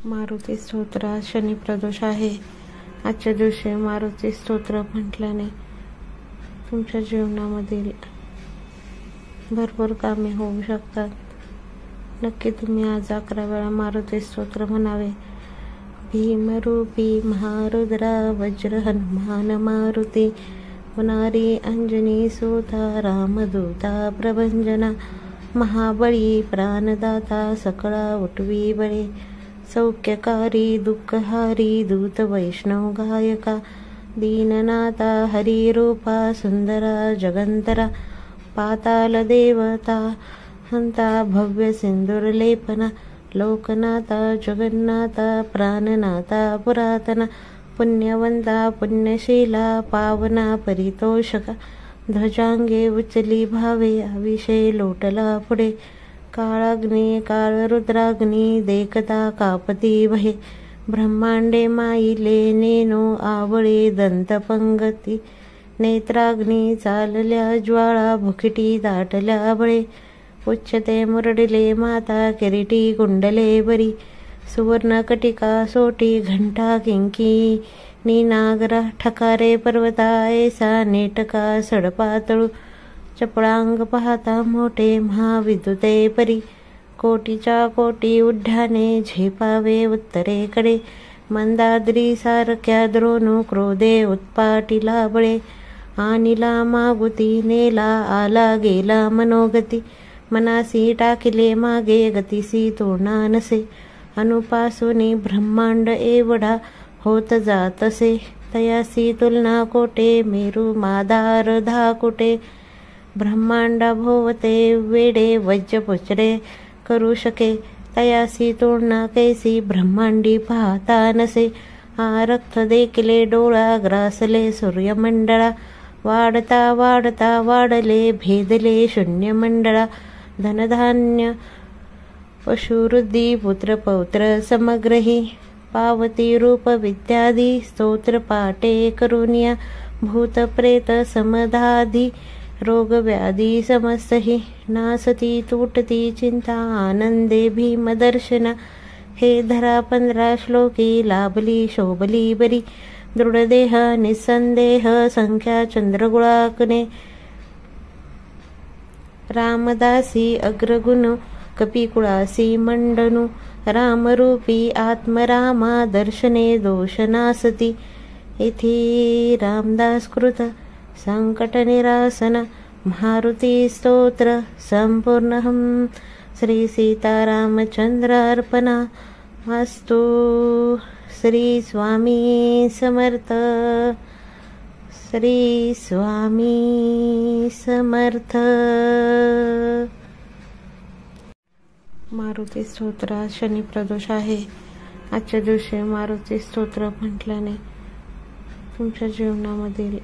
मारुती स्तोत्र. आज शनी प्रदोष आहे. आजच्या दिवशी मारुती स्तोत्र म्हटल्याने तुमच्या जीवनामधील भरपूर कामे होऊ शकतात. नक्की तुम्ही आज 11 वेळा मारुती स्तोत्र म्हणावे. भीमरूपी महारुद्रा वज्र हनुमान मारुती मुनारी अंजनी सुता रामदूता प्रभंजना महाबळी प्राणदाता सकळा उठवी बळे सौख्यकारी दुःखहारी दूत वैष्णव गायका दीननाथा हरिरूपा सुंदरा जगंतरा पाताल देवता हंता भव्य सिंदूरलेपना लोकनाथा जगन्नाथा प्राणनाथा पुरातना पुण्यवंता पुण्यशीला पावना परितोषका ध्वजांगे उचली भावे अविषय लोटला पुढे काळाग्नी काळरुद्राग्नी देखता कापती भये ब्रह्मांडे माईले नेनो आवळे दंतपंगती नेत्राग्नी चालल्या ज्वाळा भुकिटी दाटल्या बळे उच्चते मुरडिले माता किरीटी कुंडले बरी सुवर्ण कटिका सोटी घंटा किंकी नागरा ठकारे पर्वता ऐसा नेटका सडपातळू चपळांग पाहता मोठे महाविद्युते परी कोटीच्या कोटी उड्डाणे झेपावे उत्तरेकडे मंदाद्री सारख्या द्रोणू क्रोधे उत्पाटीला बळे आणिला मागुती नेला आला गेला मनोगती मनासी टाकिले मागे गतीसी तोरणा नसे अनुपासूनी ब्रह्मांड एवढा होत जातसे तयासी तुलना कोटे मेरू मादार धाकुटे ब्रह्मांडा भोवते वेडे वज्र पुचरे करू शके तयासी तुलना कैसी ब्रह्मांडी पाहता नसे आरक्त देखले डोळा ग्रासले सूर्यमंडळा वाढता वाढता वाढले भेदले शून्यमंडळा धनधान्य पशुवृद्धी पुत्र पौत्र समग्रही पावती रूप विद्यादी स्तोत्र पाटे करुनिया भूत प्रेत समधाधी रोग व्याधी समस्तही नासती तुटती चिंता आनंदे भीमदर्शना हे धरा 15 श्लोकी लाभली शोभली बरी दृढदेह निसंदेह संख्या चंद्रगुळाकने रामदासी अग्रगुण कपिकुळासी मंडनु रामरूपी आत्मरामा दर्शने दोषनासती इति रामदासकृत संकटनिरासन मारुती स्तोत्र संपूर्णहं श्री सीतारामचंद्रार्पणा अस्तु. श्री स्वामी समर्थ. श्री स्वामी समर्थ. मारुती स्तोत्र. आज शनी प्रदोष आहे. आजच्या दिवशी मारुती स्तोत्र म्हटल्याने तुमच्या जीवनामधील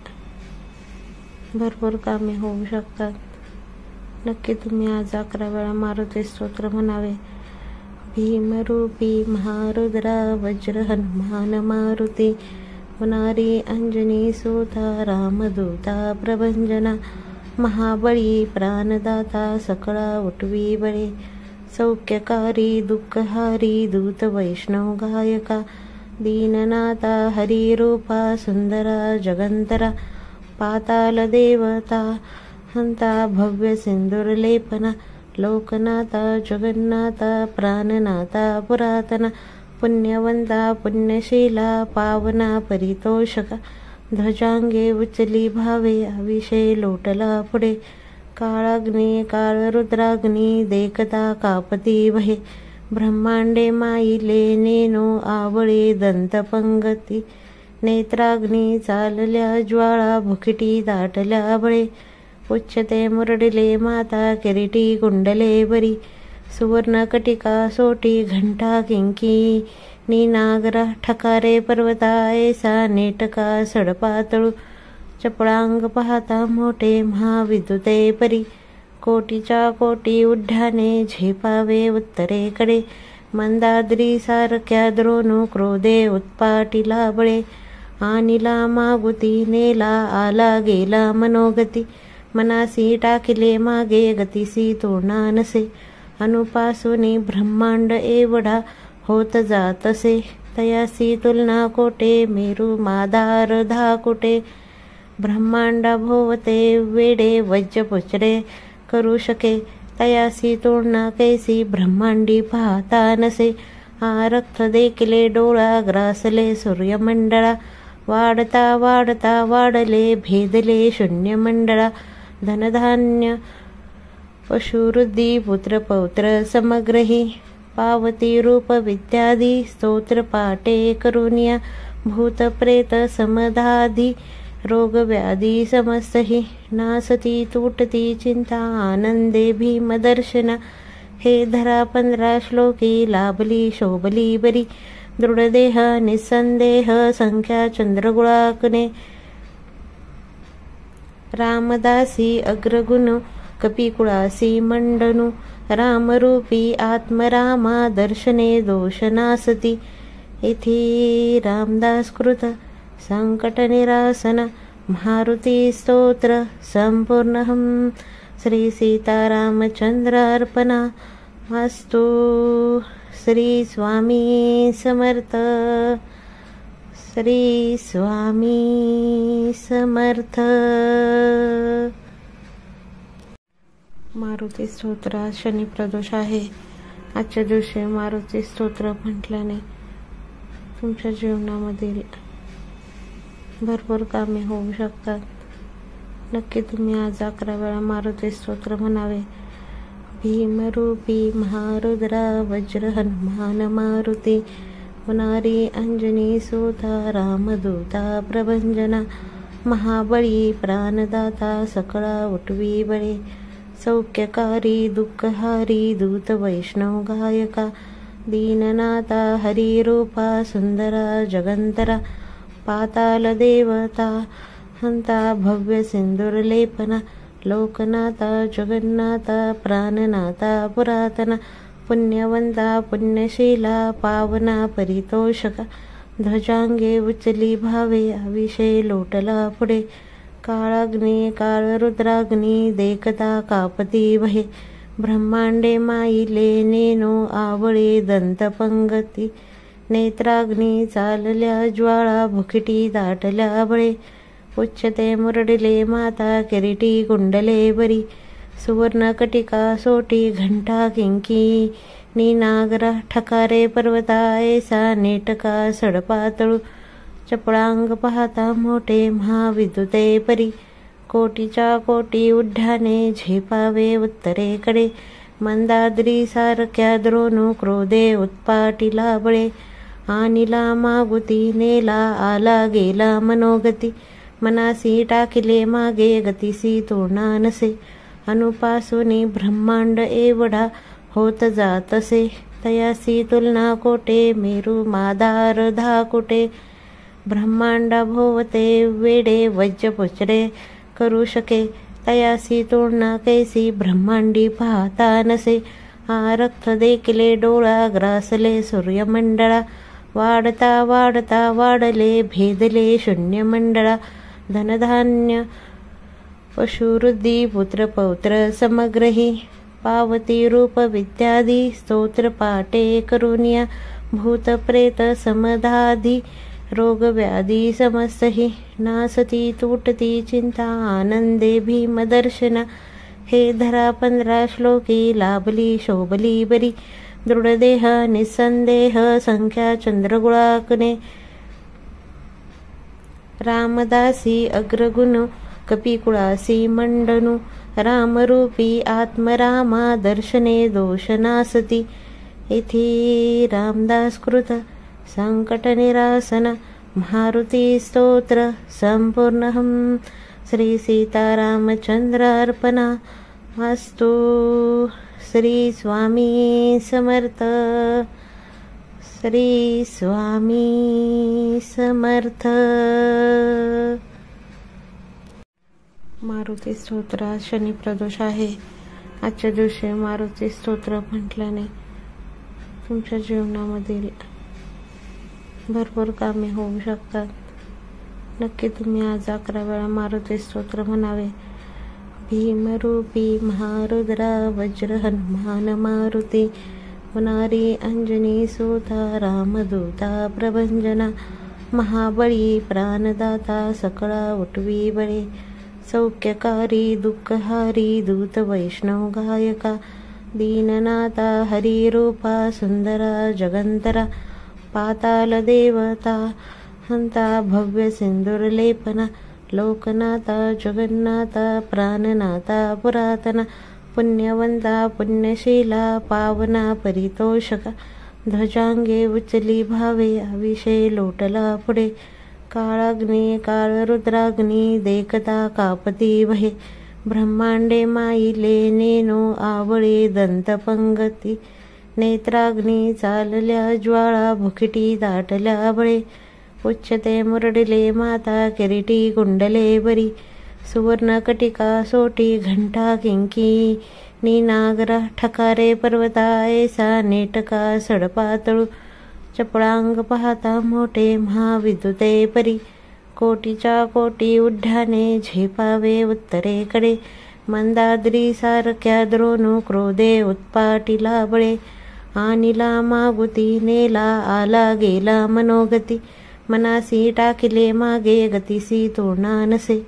भरपूर कामे होऊ शकतात. नक्की तुम्ही आज 11 वेळा मारुती स्तोत्र म्हणावे. भीमरूपी महारुद्रा वज्र हनुमान मारुती मुनारी अंजनी सुता रामदूता प्रभंजना महाबळी प्राणदाता सकळा उठवी बळे सौख्यकारी दुःखहारी दूत वैष्णव गायका दीननाथा हरिरूपा सुंदरा जगंतरा पाताल देवता हंता भव्य सिंदूरलेपना लोकनाथा जगन्नाथा प्राणनाथा पुरातना पुण्यवंता पुण्यशीला पावना परितोषका ध्वजांगे उचली भावे अविषय लोटला पुढे काळाग्नी काळरुद्राग्नी देखता कापती भये ब्रह्मांडे माईले नेनो आवळे दंतपंगती नेत्राग्नी चालल्या ज्वाळा भुकिटी दाटल्या बळे उच्चते मुरडिले माता किरीटी कुंडले बरी सुवर्ण कटिका सोटी घंटा किंकी नागरा ठकारे पर्वता ऐसा नेटका सडपातळू चपळांग पाहता मोठे महाविद्युते परी कोटीच्या कोटी उड्डाणे झेपावे उत्तरेकडे मंदाद्री सारख्या द्रोणू क्रोधे उत्पाटीला बळे आणिला मागुती नेला आला गेला मनोगती मनासी टाकिले मागे गतीसी तोरणा नसे अनुपासूनी ब्रह्मांड एवढा होत जातसे तयासी तुलना कोटे मेरू माधार धाकुटे ब्रह्मांडा भोवते वेडे वज्र पुचडे करू शके तयासी तुलना कैसी ब्रह्मांडी पाहता नसे रक्त देखले डोळा ग्रासले सूर्यमंडळा वाढता वाढता वाढले भेदले शून्यमंडळा धनधान्य पशुवृद्धी पुत्र पौत्र समग्रही पावती रूप विद्यादी स्तोत्र पाटे करुनिया भूत प्रेत समधाधी रोग व्याधी समस्तही नासती तुटती चिंता आनंदे भीमदर्शना हे धरा 15 श्लोकी लाभली शोभली बरी दृढदेह निसंदेह संख्या चंद्रगुळाकने रामदासी अग्रगुण कपिकुळासी मंडनु रामरूपी आत्मरामा दर्शने दोषनासती इति रामदासकृत संकटनिरासन मारुती स्तोत्र संपूर्णं श्री सीतारामचंद्रार्पणा अस्तु। श्री स्वामी समर्थ। श्री स्वामी समर्थ। मारुती स्तोत्र शनी प्रदोष आहे। आजच्या दिवशी मारुती स्तोत्र म्हटल्याने तुमच्या जीवनामधील भरपूर कामे होऊ शकतात। नक्की तुम्ही आज 11 वेळा मारुती स्तोत्र म्हणावे। भीमरूपी महारुद्रा वज्र हनुमान मारुती पुनारी अंजनी सुता रामदूता प्रभंजना महाबळी प्राणदाता सकळा उठवी बळे सौख्यकारी दुःखहारी दूत वैष्णव गायका दीननाथा हरिरूपा सुंदरा जगंतरा पाताल देवता हंता भव्य सिंदूरलेपना लोकनाथा जगन्नाथा प्राणनाथा पुरातना पुण्यवंता पुण्यशीला पावना परितोषका ध्वजांगे उचली भावे अविषय लोटला पुढे काळाग्नी काळरुद्राग्नी देखता कापती वहे ब्रह्मांडे माईले नेनो आवळे दंतपंगती नेत्राग्नी चालल्या ज्वाळा भुकिटी दाटल्या बळे उच्चते मुरडिले माता किरीटी कुंडले बरी सुवर्ण कटिका सोटी घंटा किंकी नीनागरा ठकारे पर्वता ऐसा नेटका सडपातळू चपळांग पाहता मोठे महाविद्युते परी कोटीच्या कोटी उड्डाणे झेपावे उत्तरेकडे मंदाद्री सारख्या द्रोणू क्रोधे उत्पाटीला बळे आनिला मागुती नेला आला गेला मनोगती मनासी टाकिले मागे गतीसी तोडा नसे अनुपासूनी ब्रह्मांड एवढा होत जातसे तयासी तुलना कोटे मेरू माधार धाकुटे ब्रह्मांडा भोवते वेडे वज्र पुचडे करू शके तयासी तुलना कैसी ब्रह्मांडी पाहता नसे रक्त देखले डोळा ग्रासले सूर्यमंडळा वाढता वाढता वाढले भेदले शून्यमंडळा धनधान्य पशुवृद्धी पुत्र पौत्र समग्रही पावती रूप विद्यादी स्तोत्र पाटे करुनिया भूत प्रेत समधाधी रोग व्याधी समस्तही नासती तुटती चिंता आनंदे भीमदर्शना हे धरा 15 श्लोकी लाभली शोभली बरी दृढदेह निसंदेह संख्या चंद्रगुळाकने रामदासी अग्रगुण कपिकुळासी मंडनु रामरूपी आत्मरामा दर्शने दोषनासती इति रामदासकृत संकटनिरासन मारुती स्तोत्र संपूर्णं श्री सीतारामचंद्रार्पणा अस्तु। श्री स्वामी समर्थ। श्री स्वामी समर्थ। मारुती स्तोत्र शनी प्रदोष आहे। आजच्या दिवशी मारुती स्तोत्र म्हटल्याने तुमच्या जीवनामधील भरपूर कामे होऊ शकतात। नक्की तुम्ही आज 11 वेळा मारुती स्तोत्र म्हणावे। भीमरूपी महारुद्रा वज्र हनुमान मारुती पुनारी अंजनी सुता रामदूता प्रभंजना महाबळी प्राणदाता सकळा उठवी बळे सौख्यकारी दुःखहारी दूत वैष्णव गायका दीननाथा हरिरूपा सुंदरा जगंतरा पाताल देवता हंता भव्य सिंदूरलेपना लोकनाथा जगन्नाथा प्राणनाथा पुरातना पुण्यवंता पुण्यशीला पावना परितोषका ध्वजांगे उचली भावे अविषय लोटला पुढे काळाग्नी काळरुद्राग्नी देखता कापती भये ब्रह्मांडे माईले नेनो आवळे दंतपंगती नेत्राग्नी चालल्या ज्वाळा भुकिटी दाटल्या बळे उच्चते मुरडिले माता किरीटी कुंडले बरी सुवर्णकटिका सोटी घंटा किंकी नीनागरा ठकारे पर्वता ऐसा नेटका सडपातळू चपळांग पाहता मोठे महाविद्युते परी कोटीच्या कोटी उड्डाणे झेपावे उत्तरेकडे मंदाद्री सारख्या द्रोणू क्रोधे उत्पाटीला बळे आनिला मागुती नेला आला गेला मनोगती मनासी टाकिले मागे गतीसी तोडा नसे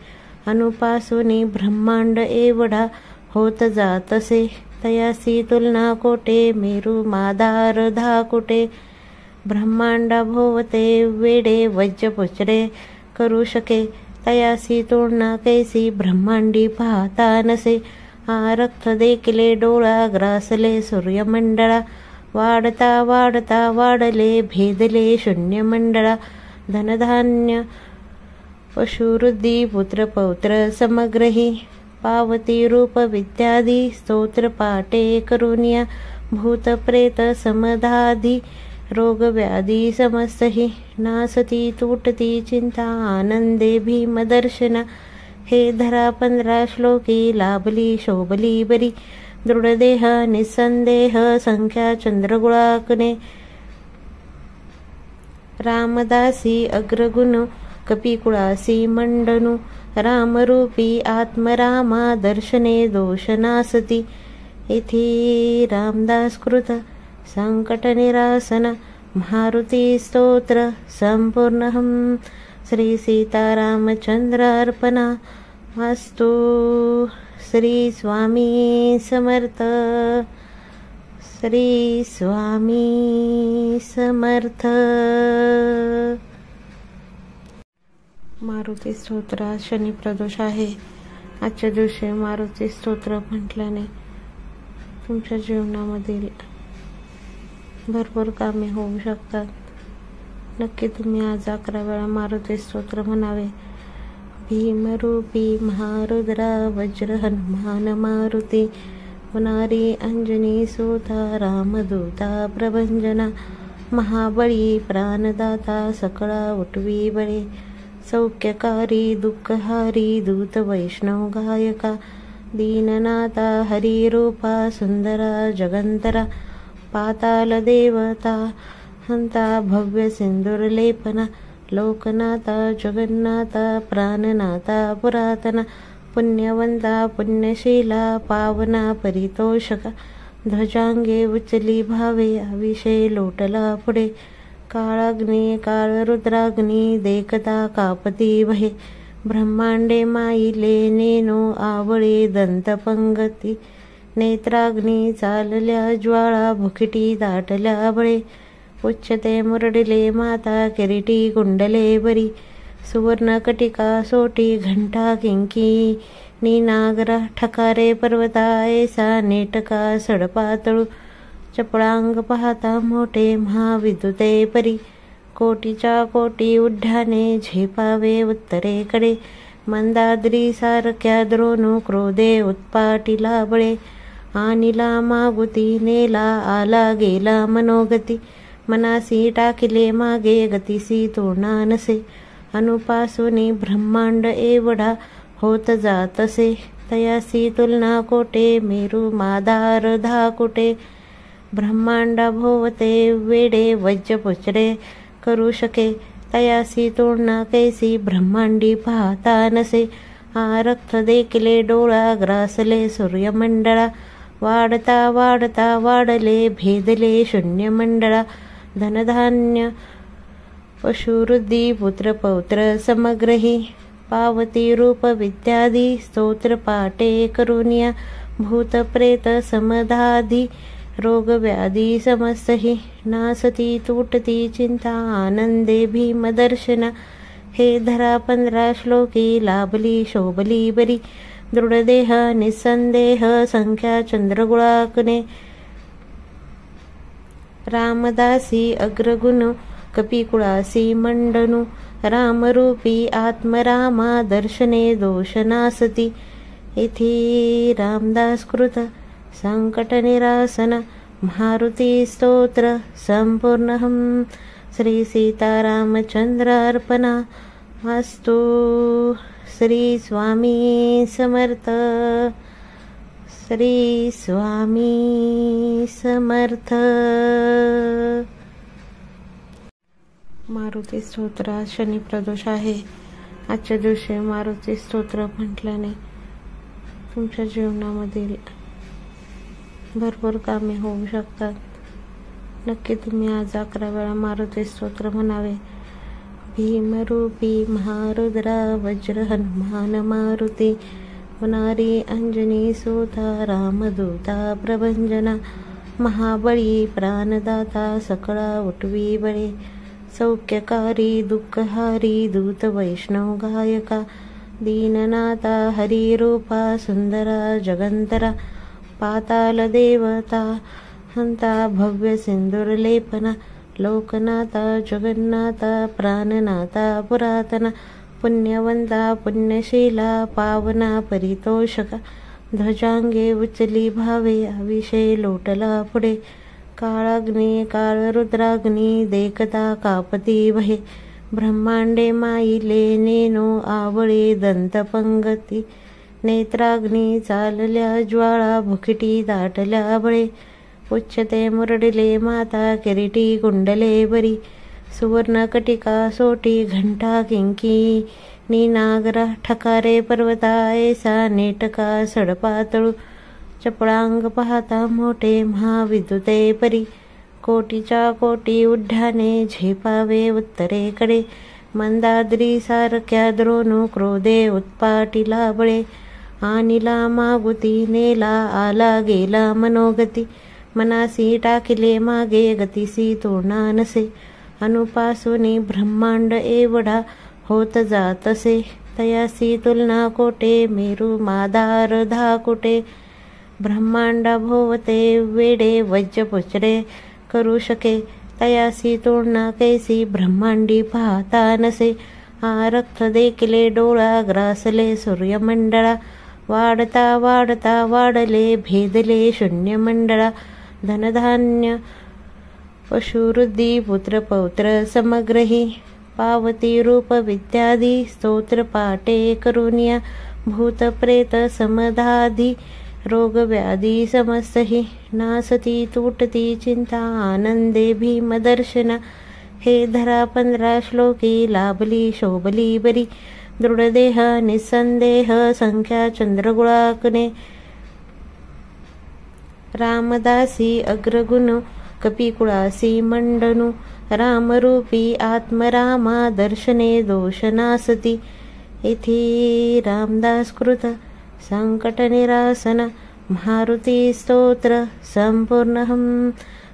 अनुपासुनी ब्रह्मांड एवढा होत जातसे तयासी तुलना कोटे मेरू माधार धाकुटे ब्रह्मांडा भोवते वेडे वज्र पुचरे करू शके तयासी तुलना कैसी ब्रह्मांडी पाहता नसे रक्त देखले डोळा ग्रासले सूर्यमंडळा वाढता वाढता वाढले भेदले शून्यमंडळा धनधान्य पशुवृद्धी पुत्रपौत्र समग्रही पावती रूप विद्यादी स्तोत्र पाटे करुनिया भूतप्रेत समधाधी रोगव्याधी समस्तही नासती तुटती चिंता आनंदे भीमदर्शना हे धरा 15 श्लोकी लाभली शोभली बरी दृढदेह निसंदेह संख्या चंद्रगुळाकने रामदासी अग्रगुण कपिकुळासी मंडनु रामरूपी आत्मरामा दर्शने दोषनासती इति रामदासकृत संकटनिरासन मारुती स्तोत्र संपूर्णहं श्री सीतारामचंद्रार्पणा अस्तु। श्री स्वामी समर्थ, श्री स्वामी समर्थ। मारुती स्तोत्र शनी प्रदोष आहे। आजच्या दिवशी मारुती स्तोत्र म्हटल्याने तुमच्या जीवनामधील भरपूर कामे होऊ शकतात। नक्की तुम्ही आज 11 वेळा मारुती स्तोत्र म्हणावे। भीमरूपी महारुद्रा वज्र हनुमान मारुती पुनारी अंजनी सुता रामदूता प्रभंजना महाबळी प्राणदाता सकळा उठवी बळे सौख्यकारी दुःखहारी दूत वैष्णव गायका दीननाथा हरिरूपा सुंदरा जगंतरा पाताल देवता हंता भव्य सिंदूरलेपना लोकनाथा जगन्नाथा प्राणनाथा पुरातना पुण्यवंता पुण्यशीला पावना परितोषका ध्वजांगे उचली भावे अविषय लोटला पुढे काळाग्नी काळरुद्राग्नी देखता कापती भये ब्रह्मांडे माईले नेनो आवळे दंतपंगती नेत्राग्नी चालल्या ज्वाळा भुकिटी दाटल्या बळे उच्चते मुरडिले माता किरीटी कुंडले बरी सुवर्णकटिका सोटी घंटा किंकी नीनागरा ठकारे पर्वता ऐसा नेटका सडपातळू चपळांग पाहता मोठे महाविद्युते परी कोटीच्या कोटी उड्डाणे झेपावे उत्तरेकडे मंदाद्री सारख्या द्रोणू क्रोधे उत्पाटीला बळे आनिला मागुती नेला आला गेला मनोगती मनासी टाकिले मागे गतीसी तोडा नसे अनुपासुनी ब्रह्मांड एवढा होत जातसे तयासी तुलना कोटे मेरू माधार धाकुटे ब्रह्मांडा भोवते वेडे वज्र पुचरे करू शके तयासी तुलना कैसी ब्रह्मांडी पाहता नसे रक्त देखले डोळा ग्रासले सूर्यमंडळा वाढता वाढता वाढले भेदले शून्य मंडळा धनधान्य पशुवृद्धी पुत्रपौत्र समग्रही पावती रूप विद्यादी स्तोत्र पाटे करुनिया भूतप्रेत समधाधी रोगव्याधी समस्तहि नासती तुटती चिंता आनंदे भीमदर्शना हे धरा 15 श्लोकी लाभली शोभली बरी दृढदेह निसंदेह संख्या चंद्रगुळाकने रामदासी अग्रगुण कपिकुळासी मंडनु रामरूपी आत्मरामा दर्शने दोषनासती इति रामदासकृत संकटनिरासन मारुती स्तोत्र संपूर्णं श्री सीतारामचंद्रार्पणा अस्तु। श्री स्वामी समर्थ। श्री स्वामी समर्थ। मारुती स्तोत्र शनी प्रदोष आहे। आजच्या दिवशी मारुती स्तोत्र म्हटल्याने तुमच्या जीवनामधील भरपूर कामे होऊ शकतात। नक्की तुम्ही आज 11 वेळा मारुती स्तोत्र म्हणावे। भीमरूपी महारुद्रा वज्र हनुमान मारुती पुनारी अंजनी सुता रामदूता प्रभंजना महाबळी प्राणदाता सकळा उठवी बळे सौख्यकारी दुःखहारी दूत वैष्णव गायका दीननाथा हरिरूपा सुंदरा जगंतरा पाताल देवता हंता भव्य सिंदूरलेपना लोकनाथा जगन्नाथा प्राणनाथा पुरातना पुण्यवंता पुण्यशीला पावना परितोषका ध्वजांगे उचली भावे अविषय लोटला पुढे काळाग्नी काळरुद्राग्नी देखता कापती वहे ब्रह्मांडे माईले नेनो आवळे दंतपंगती नेत्राग्नी चालल्या ज्वाळा भुकिटी दाटल्या बळे उच्चते मुरडले माता किरीटी कुंडले बरी सुवर्णकटिका सोटी घंटा किंकी नीनागरा ठकारे पर्वता ऐसा नेटका सडपातळू चपळांग पाहता मोठे महाविद्युते परी कोटीच्या कोटी उड्डाणे झेपावे उत्तरेकडे मंदाद्री सारख्या द्रोणू क्रोधे उत्पाटीला बळे आनिला मागुती नेला आला गेला मनोगती मनासी टाकिले मागे गतीसी तोडा नसे अनुपासूनी ब्रह्मांड एवढा होत जातसे तयासी तुलना कोटे मेरू माधार धाकुटे ब्रह्मांडा भोवते वेडे वज्र पुचडे करू शके तयासी तोडना कैसी ब्रह्मांडी पाहता नसे आरक्त देखले डोळा ग्रासले सूर्यमंडळा वाढता वाढता वाढले भेदले शून्य मंडळा धनधान्य पशुवृद्धी पुत्रपौत्र समग्रही पावती रूप विद्यादी स्तोत्र पाटे करुनिया भूतप्रेत समधाधी रोगव्याधी समस्तहि नासती तुटती चिंता आनंदे भीमदर्शना हे धरा 15 श्लोकी लाभली शोभली बरी दृढदेह निसंदेह संख्या चंद्रगुळाकने रामदासी अग्रगुण कपिकुळासी मंडनु रामरूपी आत्मरामा दर्शने दोषनासती इति रामदासकृत संकटनिरासन मारुती स्तोत्र संपूर्णं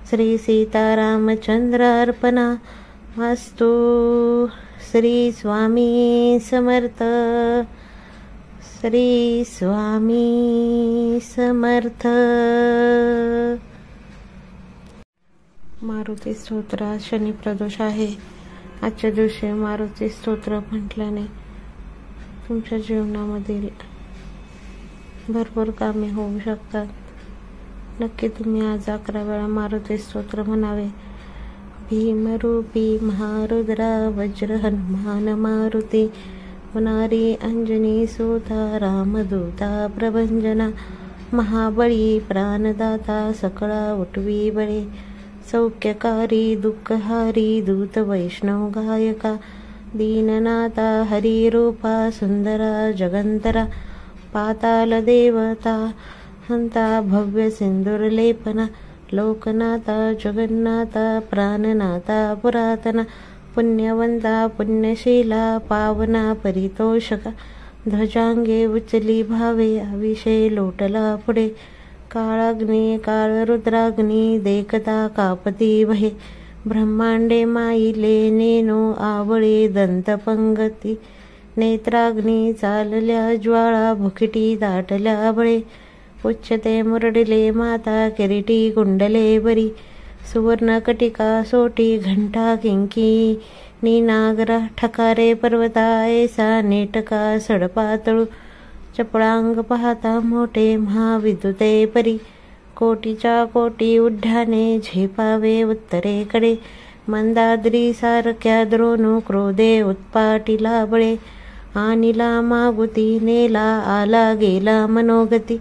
श्री सीतारामचंद्रार्पणा अस्तु। श्री स्वामी समर्थ। श्री स्वामी समर्थ। मारुती स्तोत्र शनी प्रदोष आहे। आजच्या दिवशी मारुती स्तोत्र म्हटल्याने तुमच्या जीवनामधील भरपूर कामे होऊ शकतात। नक्की तुम्ही आज 11 वेळा मारुती स्तोत्र म्हणावे। भीमरूपी महारुद्रा वज्र हनुमान मारुती पुनारी अंजनी सुता रामदूता प्रभंजना महाबळी प्राणदाता सकळा उठवी बळे सौख्यकारी दुःखहारी दूत वैष्णव गायका दीननाथा हरिरूपा सुंदरा जगंतरा पाताल देवता हंता भव्य सिंदूरलेपना लोकनाथा जगन्नाथा प्राणनाथा पुरातना पुण्यवंता पुण्यशीला पावना परितोषका ध्वजांगे उचली भावे अविषय लोटला पुढे काळाग्नी काळरुद्राग्नी देखता कापती भये ब्रह्मांडे माईले नेनो आवळे दंतपंगती नेत्राग्नी चालल्या ज्वाळा भुकिटी दाटल्या बळे उच्चते मुरडिले माता किरीटी कुंडले बरी सुवर्णकटिका सोटी घंटा किंकी नीनागरा ठकारे पर्वता ऐसा नेटका सडपातळू चपळांग पाहता मोठे महाविद्युते परी कोटीच्या कोटी उड्डाणे झेपावे उत्तरेकडे मंदाद्री सारख्या द्रोणू क्रोधे उत्पाटीला बळे आनिला मागुती नेला आला गेला मनोगती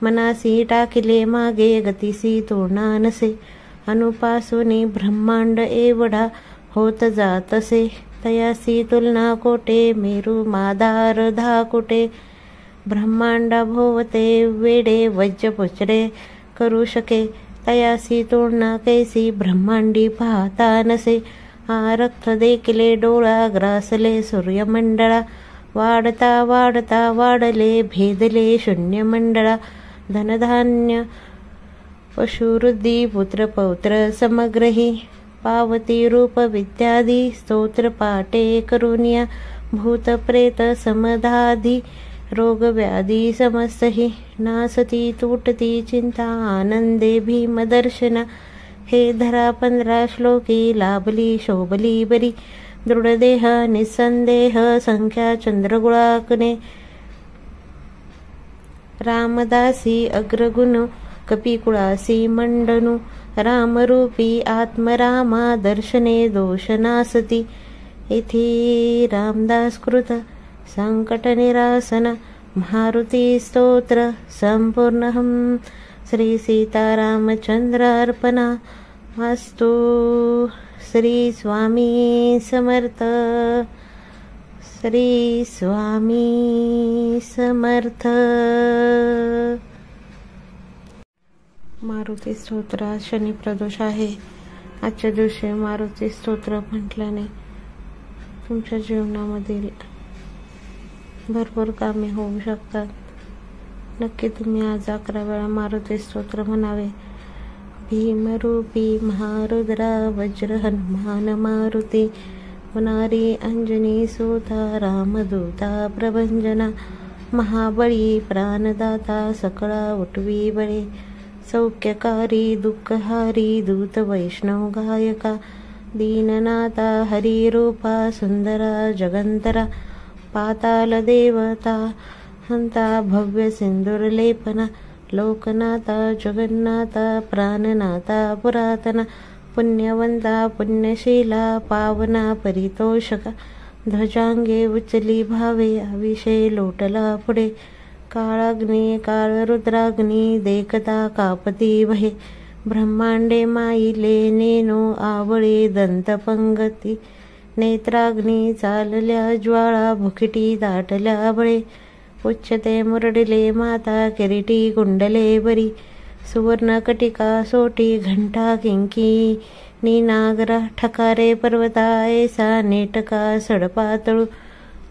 मनासी टाकिले मागे गतीसी तुळना नसे अनुपासूनी ब्रह्मांड एवढा होत जातसे तयासी तुलना कोटे मेरू माधार धाकुटे ब्रह्मांडा भोवते वेडे वज्र पुचरे करू शके तयासी तुलना कैसी ब्रह्मांडी पाहता नसे आरक्त देखले डोळा ग्रासले सूर्यमंडळा वाढता वाढता वाढले भेदले शून्यमंडळा धनधान्य पशुवृद्धी पुत्र पौत्र समग्रही पावती रूप विद्यादी स्तोत्र पाटे करुनिया भूत प्रेत समधाधी रोग व्याधी समस्तही नासती तुटती चिंता आनंदे भीमदर्शना हे धरा 15 श्लोकी लाभली शोभली बरी दृढदेह निसंदेह संख्या चंद्रगुळाकने रामदासी अग्रगुण कपिकुळासी मंडनु रामरूपी आत्मरामा दर्शने दोषनासती इति रामदासकृत संकटनिरासन मारुती स्तोत्र संपूर्णहं श्री सीतारामचंद्रार्पणा अस्तु। श्री स्वामी समर्थ। श्री स्वामी समर्थ। मारुती स्तोत्र आज शनी प्रदोष आहे। आजच्या दिवशी मारुती स्तोत्र म्हटल्याने तुमच्या जीवनामधील भरपूर कामे होऊ शकतात। नक्की तुम्ही आज 11 वेळा मारुती स्तोत्र म्हणावे। भीमरूपी महारुद्रा वज्र हनुमान मारुती पुनारी अंजनी सुता रामदूता प्रभंजना महाबळी प्राणदाता सकळा उठवी बळे सौख्यकारी दुःखहारी दूत वैष्णव गायका दीननाथा हरिरूपा सुंदरा जगंतरा पाताल देवता हंता भव्य सिंदूरलेपना लोकनाथा जगन्नाथा प्राणनाथा पुरातना पुण्यवंता पुण्यशीला पावना परितोषका ध्वजांगे उचली भावे अविषय लोटला पुढे काळाग्नी काळरुद्राग्नी देखता कापती भये ब्रह्मांडे माईले नेनो आवळे दंतपंगती नेत्राग्नी चालल्या ज्वाळा भुकिटी दाटल्या बळे उच्चते मुरडिले माता किरीटी कुंडले बरी सुवर्णकटिका सोटी घंटा किंकी नीनागरा ठकारे पर्वता ऐसा नेटका सडपातळू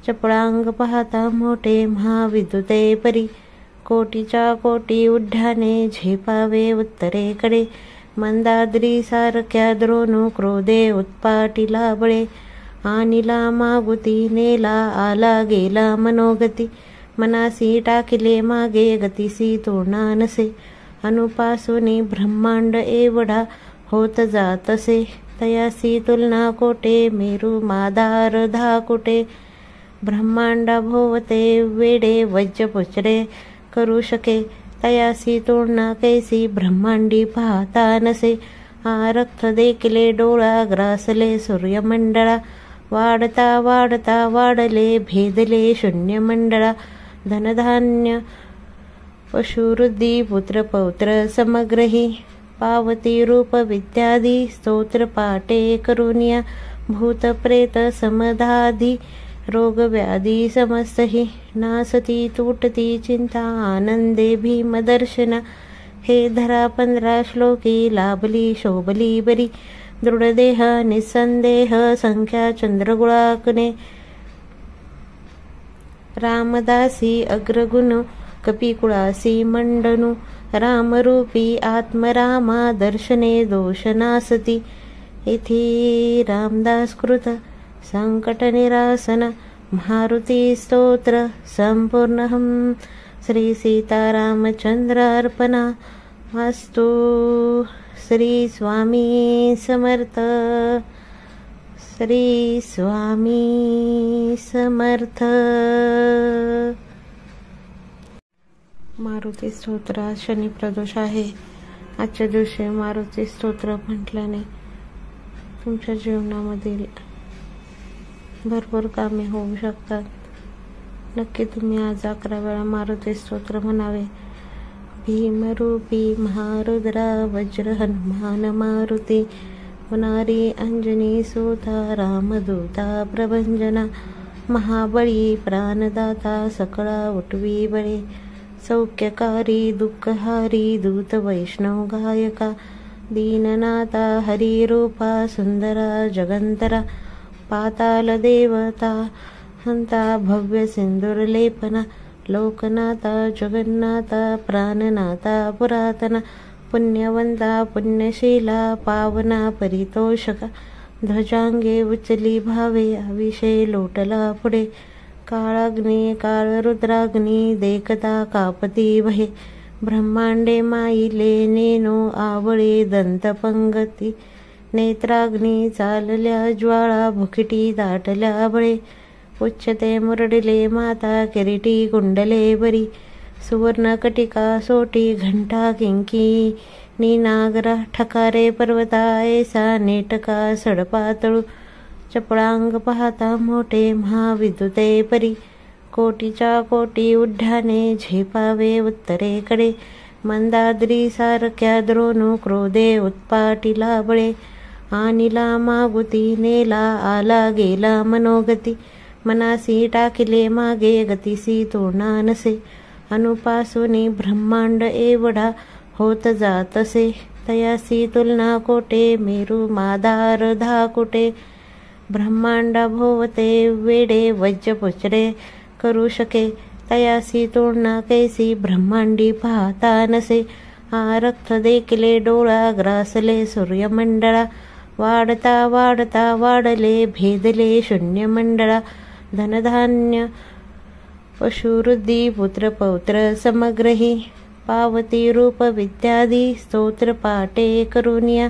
चपळांग पाहता मोठे महाविद्युते परी कोटीच्या कोटी उड्डाणे झेपावे उत्तरेकडे मंदाद्री सारख्या द्रोणू क्रोधे उत्पाटीला बळे आनिला मागुती नेला आला गेला मनोगती मनासी टाकिले मागे गतीसी तुळना नसे अनुपासूनी ब्रह्मांड एवढा होत जातसे तयासी तुलना कोटे मेरू माधार धाकुटे ब्रह्मांडा भोवते वेडे वज्र पुचरे करू शके तयासी तुलना कैसी ब्रह्मांडी पाहता नसे आरक्त देखले डोळा ग्रासले सूर्यमंडळा वाढता वाढता वाढले भेदले शून्यमंडळा धनधान्य पशुवृद्धी पुत्र पौत्र समग्रही पावती रूप विद्यादी स्तोत्र पाटे करुनिया भूत प्रेत समधाधी रोग व्याधी समस्तहि नासती तुटती चिंता आनंदे भीमदर्शन हे धरा 15 श्लोकी लाभली शोभली बरी दृढदेह निसंदेह संख्या चंद्रगुळाकने रामदासी अग्रगुण कपिकुळासी मंडनु रामरूपी आत्मरामा दर्शने दोष नासती इति रामदासकृत संकटनिरासन मारुती स्तोत्र संपूर्णं श्री सीतारामचंद्रार्पणा अस्तु। श्री स्वामी समर्थ। श्री स्वामी समर्थ। मारुती स्तोत्र शनी प्रदोष आहे। आजच्या दिवशी मारुती स्तोत्र म्हटल्याने तुमच्या जीवनामधील भरपूर कामे होऊ शकतात। नक्की तुम्ही आज 11 वेळा मारुती स्तोत्र म्हणावे। भीमरूपी महारुद्रा वज्र हनुमान मारुती पुनारी अंजनी सुता रामदूता प्रभंजना महाबळी प्राणदाता सकळा उठवी बळे सौख्यकारी दुःखहारी दूत वैष्णव गायका दीननाथा हरिरूपा सुंदरा जगंतरा पाताल देवता हंता भव्य सिंदूरलेपना लोकनाथा जगन्नाथा प्राणनाथा पुरातना पुण्यवंता पुण्यशीला पावना परितोषका ध्वजांगे उचली भावे अविषय लोटला पुढे काळाग्नी काळरुद्राग्नी देखता कापती भये ब्रह्मांडे माईले नेनो आवळे दंतपंगती नेत्राग्नी चालल्या ज्वाळा भुकिटी दाटल्या बळे उच्चते मुरडले माता किरीटी कुंडले बरी सुवर्ण कटिका सोटी घंटा किंकी नागरा ठकारे पर्वता ऐसा नेटका सडपातळू चपळांग पाहता मोठे महाविद्युते परी कोटीच्या कोटी उड्डाणे झेपावे उत्तरेकडे मंदाद्री सारख्या द्रोणू क्रोधे उत्पाटीला बळे आनिला मागुती नेला आला गेला मनोगती मनासी टाकिले मागे गतीसी तोडा नसे अनुपासूनी ब्रह्मांड एवढा होत जातसे तयासी तुलना कोटे मेरू माधार धाकुटे ब्रह्मांडा भोवते वेडे वज्र पुचरे करू शके तयासी तोडना कैसी ब्रह्मांडी पाहता नसे आरक्त देखले डोळा ग्रासले सूर्यमंडळा वाढता वाढता वाढले भेदले शून्यमंडळा धनधान्य पशुवृद्धी पुत्रपौत्र समग्रही पावती रूप विद्यादी स्तोत्र पाटे करुनिया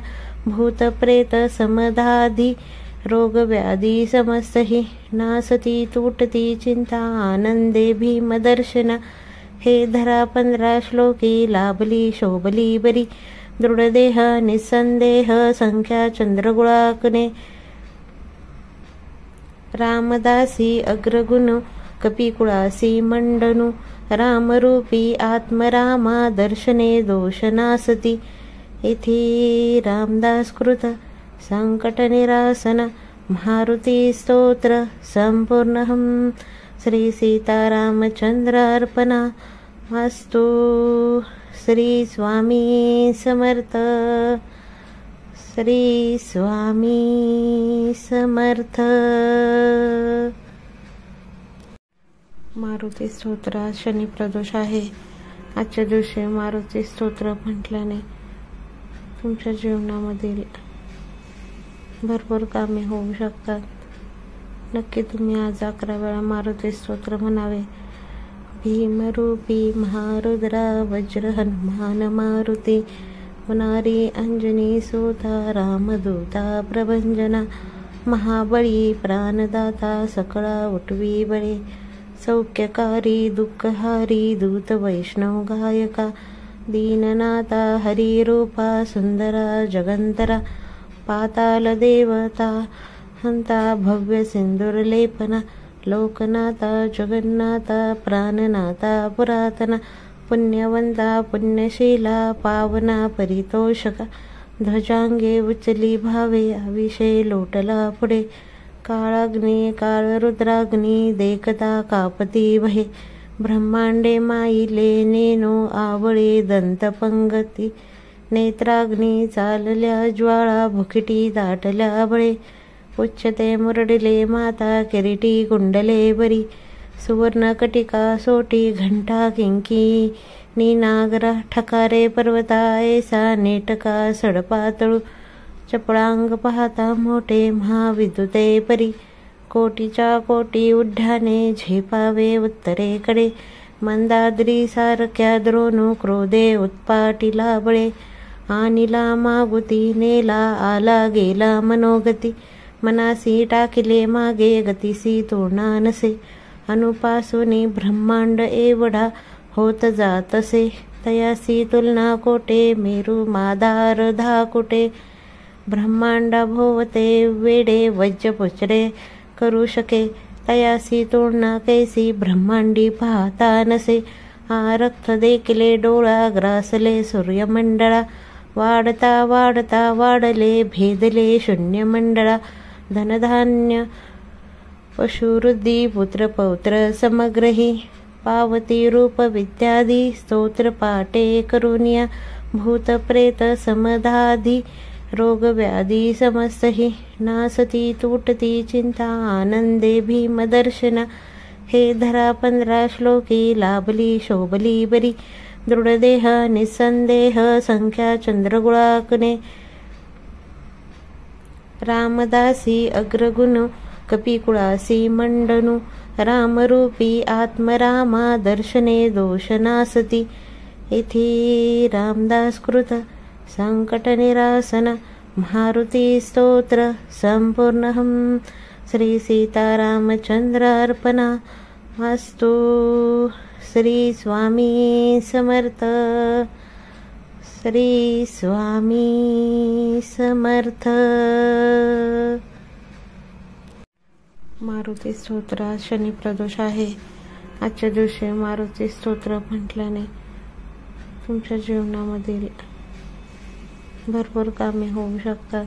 भूतप्रेत समधाधी रोग व्याधी समस्तहि नासती तुटती चिंता आनंदे भीमदर्शन हे धरा 15 श्लोकी लाभली शोभली बरी दृढदेह निसंदेह संख्या चंद्रगुळाकने रामदासी अग्रगुण कपिकुळासी मंडनु रामरूपी आत्मरामा दर्शने दोष नासती इति रामदासकृत संकटनिरासन मारुती स्तोत्र संपूर्णं श्री सीतारामचंद्रार्पणा अस्तु। श्री स्वामी समर्थ। श्री स्वामी समर्थ। मारुती स्तोत्र शनी प्रदोष आहे। आजच्या दिवशी मारुती स्तोत्र म्हटल्याने तुमच्या जीवनामधील भरपूर कामे होऊ शकतात। नक्की तुम्ही आज 11 वेळा मारुती स्तोत्र म्हणावे। भीमरूपी महारुद्रा वज्र हनुमान मारुती पुनारी अंजनी सुता रामदूता प्रभंजना महाबळी प्राणदाता सकळा उठवी बळे सौख्यकारी दुःखहारी दूत वैष्णव गायका दीननाथा हरिरूपा सुंदरा जगंतरा पाताल देवता हंता भव्य सिंदूरलेपना लोकनाथा जगन्नाथा प्राणनाथा पुरातना पुण्यवंता पुण्यशीला पावना परितोषका ध्वजांगे उचली भावे अविषय लोटला पुढे काळाग्नी काळरुद्राग्नी देखता कापती वहे, ब्रह्मांडे माईले नेनो आवळे दंतपंगती, नेत्राग्नी चालल्या ज्वाळा भुकिटी दाटल्या बळे, उच्चते मुरडिले माता किरीटी कुंडले बरी, सुवर्णकटिका सोटी घंटा किंकी नागरा, ठकारे पर्वता ऐसा नेटका सडपातळू, चपळांग पाहता मोठे महाविद्युते परी, कोटीच्या कोटी उड्डाणे झेपावे उत्तरेकडे, मंदाद्री सारख्या द्रोणू क्रोधे उत्पाटीला बळे, आणिला मागुती नेला आला गेला मनोगती, मनासी टाकिले मागे गतीसी तोरणा नसे, अनुपासूनी ब्रह्मांड एवढा होत जातसे, तयासी तुलना कोटे मेरू माधार धाकुटे, ब्रह्मांडा भोवते वेडे वज्र पुचडे करू शके, तयासी तुलना कैसी ब्रह्मांडी पाहता नसे, आरक्त देखिले डोळा ग्रासले सूर्यमंडळा, वाढता वाढता वाढले भेदले शून्यमंडळा, धनधान्य पशुवृद्धी पुत्र पौत्र समग्रही, पावती रूप विद्यादी स्तोत्र पाटे करुनिया, भूत प्रेत समधाधी रोग व्याधी समस्तही, नासती तुटती चिंता आनंदे भीमदर्शना, हे धरा 15 श्लोकी लाभली शोभली बरी, दृढदेह निसंदेह संख्या चंद्रगुळाकने, रामदासी अग्रगुण कपिकुळासी मंडनु, रामरूपी आत्मरामा दर्शने दोषनासती, इति रामदासकृत संकटनिरासन मारुती स्तोत्र संपूर्णहं, श्री सीतारामचंद्र अर्पणा अस्तु। श्री स्वामी समर्थ, श्री स्वामी समर्थ। मारुती स्तोत्र, आज शनी प्रदोष आहे। आजच्या दिवशी मारुती स्तोत्र म्हटल्याने तुमच्या जीवनामधील भरपूर कामे होऊ शकतात।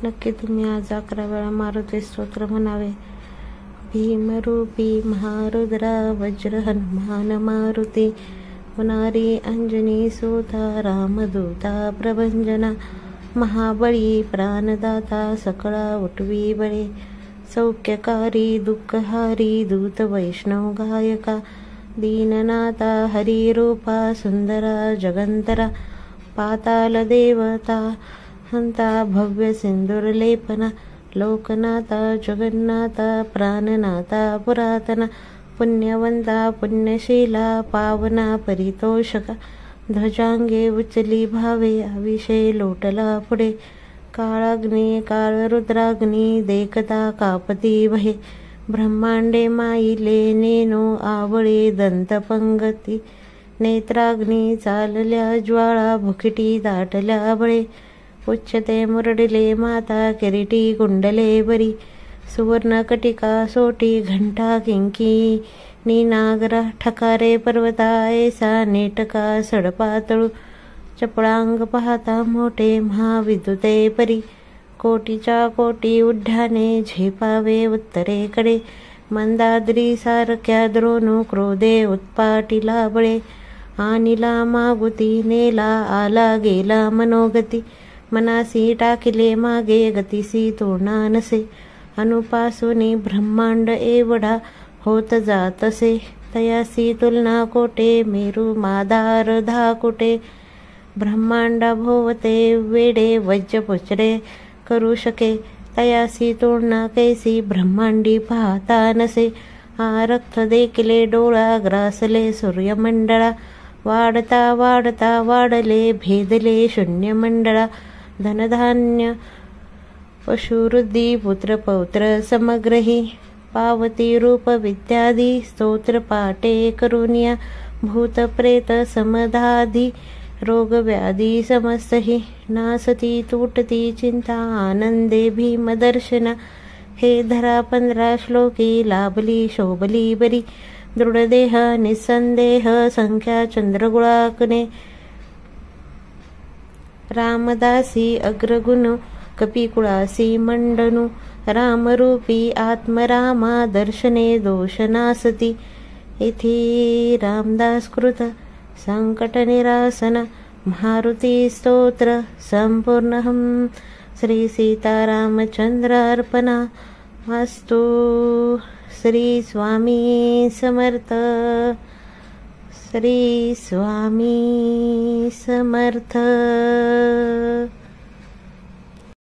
नक्की तुम्ही आज 11 वेळा मारुती स्तोत्र म्हणावे। भीमरूपी महारुद्रा वज्र हनुमान मारुती, मुनारी अंजनी सुता रामदूता प्रभंजना, महाबळी प्राणदाता सकळा उठवी बळे, सौख्यकारी दुःखहारी दूत वैष्णव गायका, दीननाथा हरिरूपा सुंदरा जगंतरा, पाताल देवता हंता भव्य सिंदूरलेपना, लोकनाथा जगन्नाथा प्राणनाथा पुरातना, पुण्यवंता पुण्यशीला पावना परितोषका, ध्वजांगे उचली भावे अविषय लोटला पुढे, काळाग्नी काळरुद्राग्नी देखता कापती वहे, ब्रह्मांडे माईले नेनो आवळे दंतपंगती, नेत्राग्नी चालल्या ज्वाळा भुकिटी दाटल्या बळे, उच्चते मुरडिले माता किरीटी कुंडले बरी, सुवर्णकटिका सोटी घंटा किंकी नागरा, ठकारे पर्वता ऐसा नेटका सडपातळू, चपळांग पाहता मोठे महाविद्युते परी, कोटीच्या कोटी उड्डाणे झेपावे उत्तरेकडे, मंदाद्री सारख्या द्रोणू क्रोधे उत्पाटीला बळे, आणिला मागुती नेला आला गेला मनोगती, मनासी टाकिले मागे गतीसी तोरणा नसे, अनुपासूनी ब्रह्मांड एवढा होत जातसे, तयासी तुलना कोटे मेरू माधार धाकुटे, ब्रह्मांडा भोवते वेडे वज्र पुचडे करू शके, तयासी तुलना कैसी ब्रह्मांडी पाहता नसे, आरक्त देखिले डोळा ग्रासले सूर्यमंडळा, वाढता वाढता वाढले भेदले शून्यमंडळा, धनधान्य पशुवृद्धी पुत्र पौत्र समग्रही, पावती रूप विद्यादी स्तोत्र पाटे करुनिया, भूत प्रेत समधाधी रोग व्याधी समस्तही, नासती तुटती चिंता आनंदे भीमदर्शना, हे धरा 15 श्लोकी लाभली शोभली बरी, दृढदेह निसंदेह संख्या चंद्रगुळाकने, रामदासी अग्रगुण कपिकुळासी मंडनु, रामरूपी आत्मरामा दर्शने दोषनासती। इति रामदासकृत संकटनिरासन मारुती स्तोत्र संपूर्णम्। श्री सीतारामचंद्रार्पणा अस्तु। श्री स्वामी समर्थ। श्री स्वामी समर्थ।